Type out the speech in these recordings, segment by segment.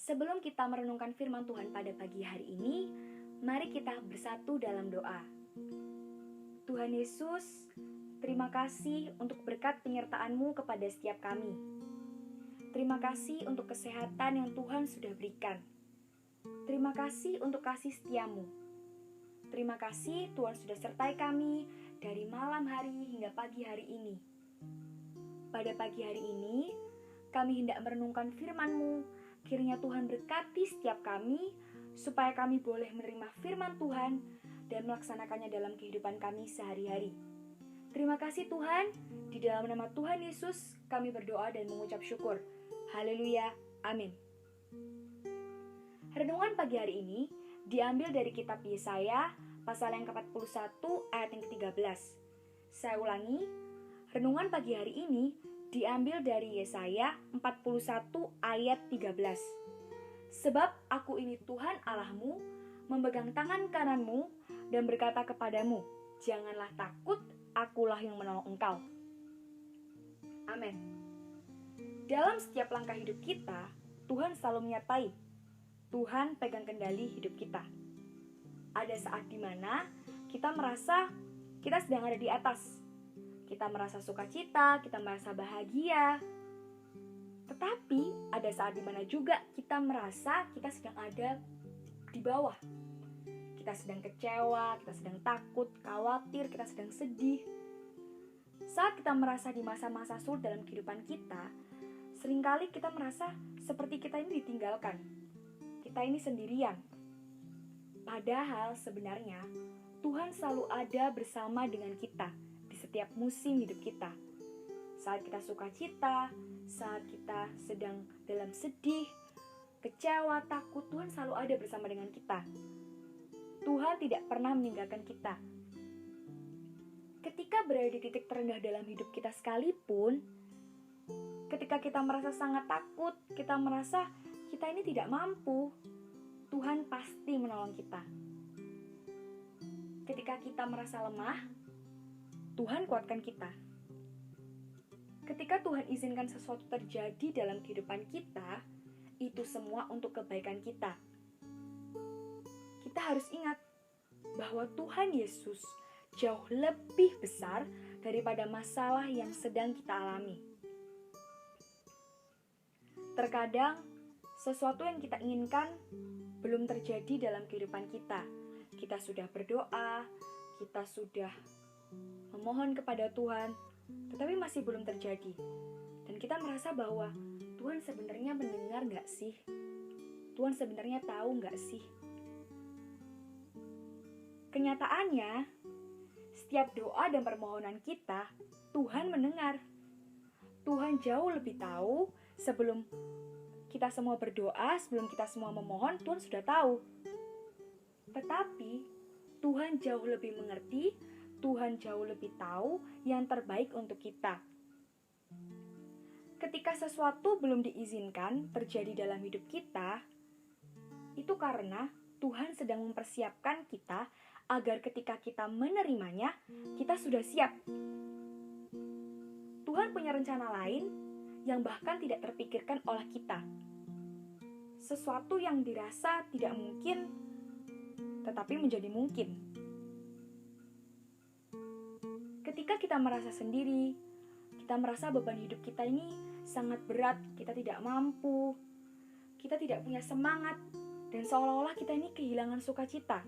Sebelum kita merenungkan firman Tuhan pada pagi hari ini, mari kita bersatu dalam doa. Tuhan Yesus, terima kasih untuk berkat penyertaan-Mu kepada setiap kami. Terima kasih untuk kesehatan yang Tuhan sudah berikan. Terima kasih untuk kasih setia-Mu. Terima kasih Tuhan sudah sertai kami dari malam hari hingga pagi hari ini. Pada pagi hari ini, kami hendak merenungkan firman-Mu. Kiranya Tuhan berkati setiap kami, supaya kami boleh menerima firman Tuhan dan melaksanakannya dalam kehidupan kami sehari-hari. Terima kasih Tuhan, di dalam nama Tuhan Yesus kami berdoa dan mengucap syukur. Haleluya, amin. Renungan pagi hari ini diambil dari kitab Yesaya pasal yang ke-41 ayat yang ke-13. Saya ulangi, renungan pagi hari ini diambil dari Yesaya 41 ayat 13. Sebab aku ini Tuhan Allahmu, memegang tangan kananmu dan berkata kepadamu, janganlah takut, akulah yang menolong engkau. Amin. Dalam setiap langkah hidup kita, Tuhan selalu menyertai. Tuhan pegang kendali hidup kita. Ada saat di mana kita merasa kita sedang ada di atas. Kita merasa sukacita, kita merasa bahagia. Tetapi ada saat di mana juga kita merasa kita sedang ada di bawah. Kita sedang kecewa, kita sedang takut, khawatir, kita sedang sedih. Saat kita merasa di masa-masa sulit dalam kehidupan kita, seringkali kita merasa seperti kita ini ditinggalkan. Kita ini sendirian. Padahal sebenarnya Tuhan selalu ada bersama dengan kita di setiap musim hidup kita. Saat kita sukacita, saat kita sedang dalam sedih, kecewa, takut, Tuhan selalu ada bersama dengan kita. Tuhan tidak pernah meninggalkan kita. Ketika berada di titik terendah dalam hidup kita sekalipun, ketika kita merasa sangat takut, kita merasa kita ini tidak mampu, Tuhan pasti menolong kita. Ketika kita merasa lemah, Tuhan kuatkan kita. Ketika Tuhan izinkan sesuatu terjadi dalam kehidupan kita, itu semua untuk kebaikan kita. Kita harus ingat bahwa Tuhan Yesus jauh lebih besar daripada masalah yang sedang kita alami. Terkadang, sesuatu yang kita inginkan belum terjadi dalam kehidupan kita. Kita sudah berdoa, kita sudah memohon kepada Tuhan, tetapi masih belum terjadi. Dan kita merasa bahwa Tuhan sebenarnya mendengar gak sih? Tuhan sebenarnya tahu gak sih? Kenyataannya, setiap doa dan permohonan kita, Tuhan mendengar. Tuhan jauh lebih tahu sebelum kita semua berdoa, sebelum kita semua memohon, Tuhan sudah tahu. Tetapi, Tuhan jauh lebih mengerti, Tuhan jauh lebih tahu yang terbaik untuk kita. Ketika sesuatu belum diizinkan terjadi dalam hidup kita, itu karena Tuhan sedang mempersiapkan kita agar ketika kita menerimanya, kita sudah siap. Tuhan punya rencana lain yang bahkan tidak terpikirkan oleh kita. Sesuatu yang dirasa tidak mungkin, tetapi menjadi mungkin. Ketika kita merasa sendiri, kita merasa beban hidup kita ini sangat berat, kita tidak mampu, kita tidak punya semangat, dan seolah-olah kita ini kehilangan sukacita.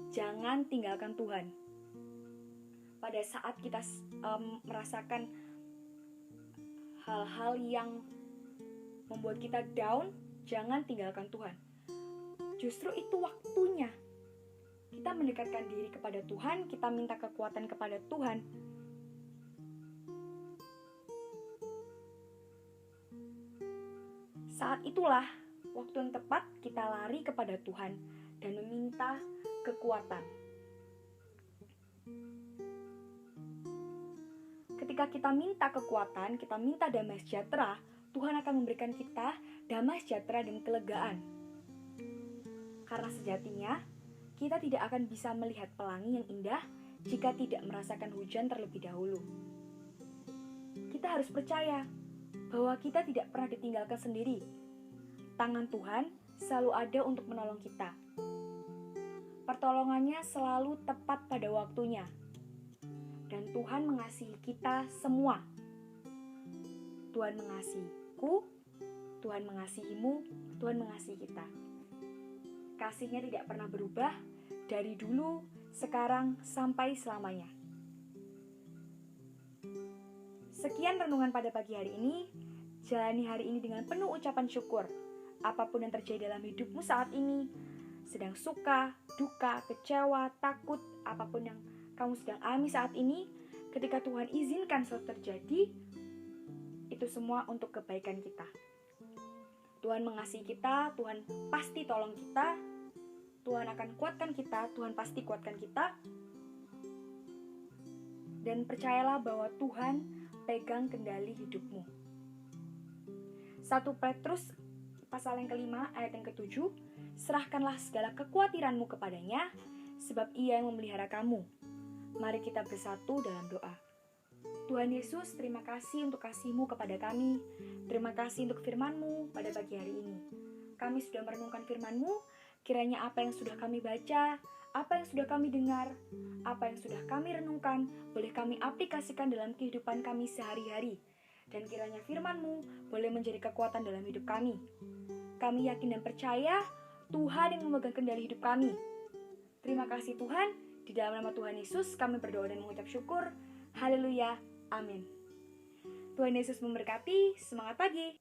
Jangan tinggalkan Tuhan. Pada saat kita merasakan hal-hal yang membuat kita down, jangan tinggalkan Tuhan. Justru itu waktunya kita mendekatkan diri kepada Tuhan, kita minta kekuatan kepada Tuhan. Saat itulah waktu yang tepat kita lari kepada Tuhan dan meminta kekuatan. Ketika kita minta kekuatan, kita minta damai sejahtera, Tuhan akan memberikan kita damai sejahtera dan kelegaan. Karena sejatinya, kita tidak akan bisa melihat pelangi yang indah jika tidak merasakan hujan terlebih dahulu. Kita harus percaya bahwa kita tidak pernah ditinggalkan sendiri. Tangan Tuhan selalu ada untuk menolong kita. Pertolongannya selalu tepat pada waktunya. Dan Tuhan mengasihi kita semua. Tuhan mengasihiku, Tuhan mengasihimu, Tuhan mengasihi kita. Kasihnya tidak pernah berubah dari dulu, sekarang, sampai selamanya. Sekian renungan pada pagi hari ini. Jalani hari ini dengan penuh ucapan syukur. Apapun yang terjadi dalam hidupmu saat ini, sedang suka, duka, kecewa, takut, apapun yang kamu sedang alami saat ini, ketika Tuhan izinkan selalu terjadi, itu semua untuk kebaikan kita. Tuhan mengasihi kita, Tuhan pasti tolong kita, Tuhan akan kuatkan kita, Tuhan pasti kuatkan kita. Dan percayalah bahwa Tuhan pegang kendali hidupmu. 1 Petrus pasal yang ke-5 ayat yang ke-7, serahkanlah segala kekhawatiranmu kepadanya, sebab Ia yang memelihara kamu. Mari kita bersatu dalam doa. Tuhan Yesus, terima kasih untuk kasih-Mu kepada kami. Terima kasih untuk firman-Mu pada pagi hari ini. Kami sudah merenungkan firman-Mu, kiranya apa yang sudah kami baca, apa yang sudah kami dengar, apa yang sudah kami renungkan, boleh kami aplikasikan dalam kehidupan kami sehari-hari. Dan kiranya firman-Mu boleh menjadi kekuatan dalam hidup kami. Kami yakin dan percaya Tuhan yang memegang kendali hidup kami. Terima kasih Tuhan, di dalam nama Tuhan Yesus kami berdoa dan mengucap syukur. Haleluya, amin. Tuhan Yesus memberkati, semangat pagi.